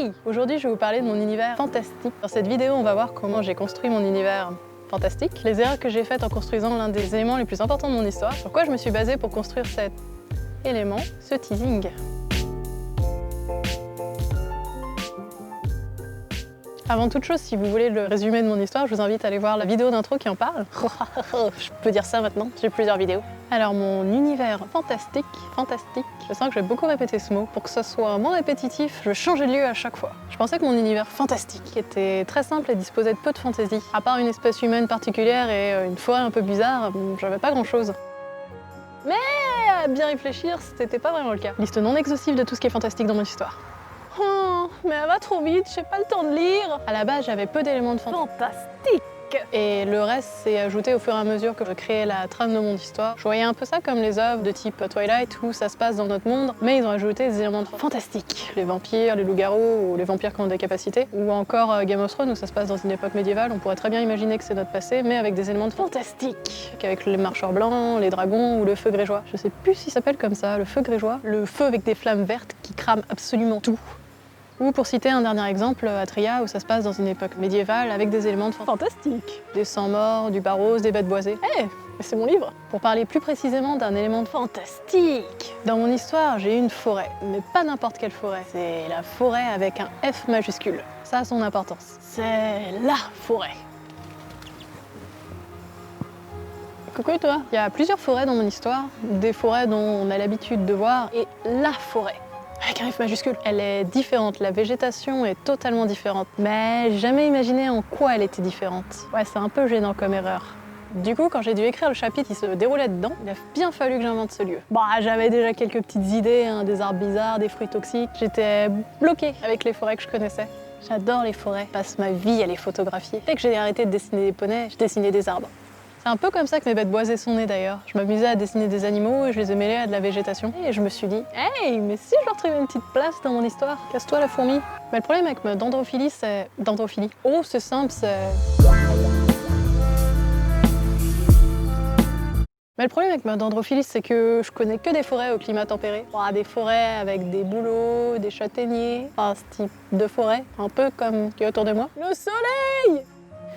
Hey! Aujourd'hui, je vais vous parler de mon univers fantastique. Dans cette vidéo, on va voir comment j'ai construit mon univers fantastique, les erreurs que j'ai faites en construisant l'un des éléments les plus importants de mon histoire, sur quoi je me suis basée pour construire cet élément, ce teasing. Avant toute chose, si vous voulez le résumé de mon histoire, je vous invite à aller voir la vidéo d'intro qui en parle. Je peux dire ça maintenant, j'ai plusieurs vidéos. Alors mon univers fantastique, je sens que je vais beaucoup répéter ce mot. Pour que ce soit moins répétitif, je changeais de lieu à chaque fois. Je pensais que mon univers fantastique était très simple et disposait de peu de fantaisie. À part une espèce humaine particulière et une forêt un peu bizarre, j'avais pas grand chose. Mais à bien réfléchir, c'était pas vraiment le cas. Liste non exhaustive de tout ce qui est fantastique dans mon histoire. Oh, mais elle va trop vite, j'ai pas le temps de lire. À la base, j'avais peu d'éléments de fantastique. Et le reste s'est ajouté au fur et à mesure que je créais la trame de mon histoire. Je voyais un peu ça comme les œuvres de type Twilight où ça se passe dans notre monde, mais ils ont ajouté des éléments fantastiques. Les vampires, les loups-garous ou les vampires qui ont des capacités. Ou encore Game of Thrones où ça se passe dans une époque médiévale. On pourrait très bien imaginer que c'est notre passé, mais avec des éléments fantastiques. Avec les marcheurs blancs, les dragons ou le feu grégeois. Je sais plus s'il s'appelle comme ça, le feu grégeois. Le feu avec des flammes vertes qui crament absolument tout. Ou pour citer un dernier exemple, Atria, où ça se passe dans une époque médiévale avec des éléments de fantastique. Des sangs morts, du barose, des bêtes boisées. Hé, c'est mon livre! Pour parler plus précisément d'un élément de fantastique, dans mon histoire, j'ai une forêt, mais pas n'importe quelle forêt. C'est la forêt avec un F majuscule. Ça a son importance. C'est LA forêt. Coucou toi! Il y a plusieurs forêts dans mon histoire, des forêts dont on a l'habitude de voir, et la forêt. Avec un F majuscule. Elle est différente, la végétation est totalement différente. Mais j'ai jamais imaginé en quoi elle était différente. Ouais, c'est un peu gênant comme erreur. Du coup, quand j'ai dû écrire le chapitre qui se déroulait dedans, il a bien fallu que j'invente ce lieu. Bah, j'avais déjà quelques petites idées, des arbres bizarres, des fruits toxiques. J'étais bloquée avec les forêts que je connaissais. J'adore les forêts, je passe ma vie à les photographier. Dès que j'ai arrêté de dessiner des poneys, je dessinais des arbres. C'est un peu comme ça que mes bêtes boisées sont nées d'ailleurs. Je m'amusais à dessiner des animaux et je les ai mêlés à de la végétation. Et je me suis dit, hey, mais si je leur trouvais une petite place dans mon histoire, casse-toi la fourmi. Mais le problème avec ma dendrophilie, c'est... Dendrophilie. Oh, c'est simple, c'est... Mais le problème avec ma dendrophilie, c'est que je connais que des forêts au climat tempéré. Des forêts avec des bouleaux, des châtaigniers, enfin ce type de forêt, un peu comme qui est autour de moi. Le soleil!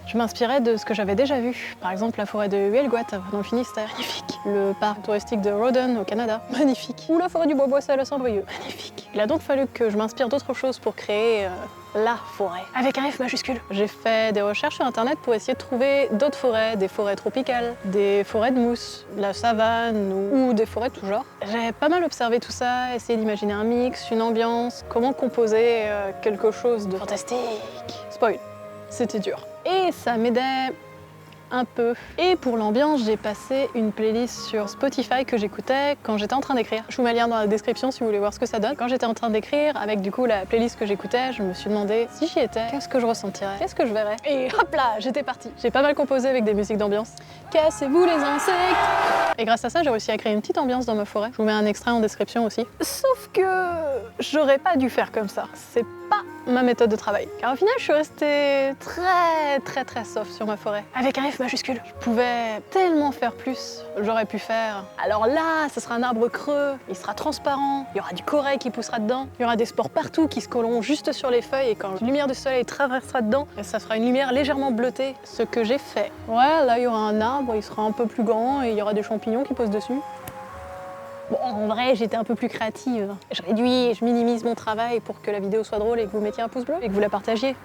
Je m'inspirais de ce que j'avais déjà vu. Par exemple, la forêt de Huelgoat dans le Finistère. Magnifique. Le parc touristique de Rawdon au Canada. Magnifique. Ou la forêt du Bois-Boissel à Saint-Brieuc. Magnifique. Il a donc fallu que je m'inspire d'autres choses pour créer la forêt. Avec un F majuscule. J'ai fait des recherches sur internet pour essayer de trouver d'autres forêts, des forêts tropicales, des forêts de mousse, la savane ou des forêts de tout genre. J'ai pas mal observé tout ça, essayé d'imaginer un mix, une ambiance, comment composer quelque chose de fantastique. Spoil. C'était dur. Et ça m'aidait un peu. Et pour l'ambiance, j'ai passé une playlist sur Spotify que j'écoutais quand j'étais en train d'écrire. Je vous mets le lien dans la description si vous voulez voir ce que ça donne. Quand j'étais en train d'écrire, avec du coup la playlist que j'écoutais, je me suis demandé si j'y étais, qu'est-ce que je ressentirais, qu'est-ce que je verrais. Et hop là, j'étais partie. J'ai pas mal composé avec des musiques d'ambiance. Cassez-vous les insectes! Et grâce à ça, j'ai réussi à créer une petite ambiance dans ma forêt. Je vous mets un extrait en description aussi. Sauf que j'aurais pas dû faire comme ça. C'est pas ma méthode de travail. Car au final, je suis restée très soft sur ma forêt. Avec un F majuscule. Je pouvais tellement faire plus. J'aurais pu faire. Alors là, ce sera un arbre creux. Il sera transparent. Il y aura du corail qui poussera dedans. Il y aura des spores partout qui se colleront juste sur les feuilles. Et quand la lumière du soleil traversera dedans, ça fera une lumière légèrement bleutée. Ce que j'ai fait. Ouais, là, il y aura un arbre. Il sera un peu plus grand et il y aura des champignons qui posent dessus. Bon, en vrai, j'étais un peu plus créative. Je réduis et je minimise mon travail pour que la vidéo soit drôle et que vous mettiez un pouce bleu et que vous la partagiez.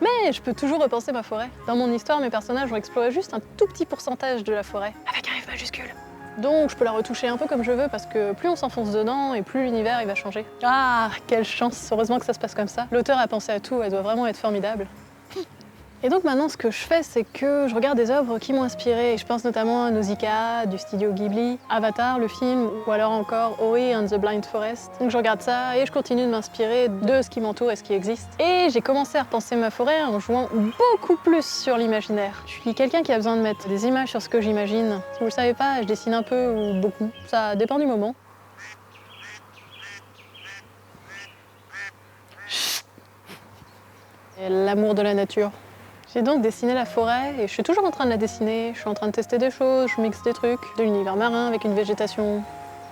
Mais je peux toujours repenser ma forêt. Dans mon histoire, mes personnages ont exploré juste un tout petit pourcentage de la forêt, avec un F majuscule. Donc je peux la retoucher un peu comme je veux parce que plus on s'enfonce dedans et plus l'univers il va changer. Ah, quelle chance, heureusement que ça se passe comme ça. L'auteur a pensé à tout, elle doit vraiment être formidable. Et donc maintenant, ce que je fais, c'est que je regarde des œuvres qui m'ont inspirée. Je pense notamment à Nausicaa, du studio Ghibli, Avatar, le film, ou alors encore Ori and the Blind Forest. Donc je regarde ça et je continue de m'inspirer de ce qui m'entoure et ce qui existe. Et j'ai commencé à repenser ma forêt en jouant beaucoup plus sur l'imaginaire. Je suis quelqu'un qui a besoin de mettre des images sur ce que j'imagine. Si vous le savez pas, je dessine un peu ou beaucoup. Ça dépend du moment. Et l'amour de la nature. J'ai donc dessiné la forêt et je suis toujours en train de la dessiner. Je suis en train de tester des choses, je mixe des trucs, de l'univers marin avec une végétation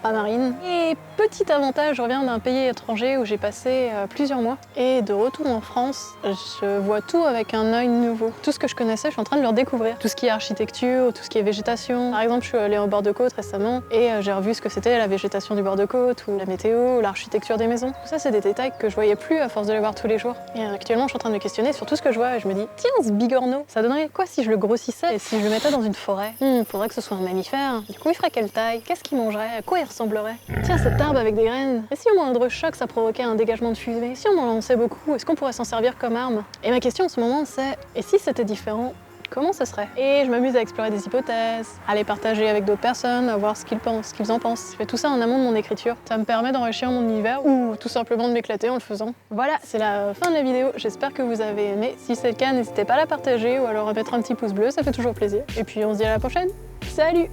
pas marine. Et petit avantage, je reviens d'un pays étranger où j'ai passé plusieurs mois. Et de retour en France, je vois tout avec un œil nouveau. Tout ce que je connaissais, je suis en train de le redécouvrir. Tout ce qui est architecture, tout ce qui est végétation. Par exemple, je suis allée au bord de côte récemment et j'ai revu ce que c'était la végétation du bord de côte, ou la météo, ou l'architecture des maisons. Tout ça, c'est des détails que je voyais plus à force de les voir tous les jours. Et actuellement, je suis en train de me questionner sur tout ce que je vois et je me dis, tiens, ce bigorneau, ça donnerait quoi si je le grossissais et si je le mettais dans une forêt? Faudrait que ce soit un mammifère. Du coup, il ferait quelle taille? Qu'est-ce qu'il mangerait? À quoi il ressemblerait? Tiens, cette arbre avec des graines. Et si au moindre choc, ça provoquait un dégagement de fumée? Si on en lançait beaucoup, est-ce qu'on pourrait s'en servir comme arme? Et ma question en ce moment, c'est, et si c'était différent? Comment ce serait? Et je m'amuse à explorer des hypothèses, à les partager avec d'autres personnes, à voir ce qu'ils pensent, ce qu'ils en pensent. Je fais tout ça en amont de mon écriture. Ça me permet d'enrichir mon univers ou tout simplement de m'éclater en le faisant. Voilà, c'est la fin de la vidéo. J'espère que vous avez aimé. Si c'est le cas, n'hésitez pas à la partager ou alors à mettre un petit pouce bleu, ça fait toujours plaisir. Et puis on se dit à la prochaine. Salut!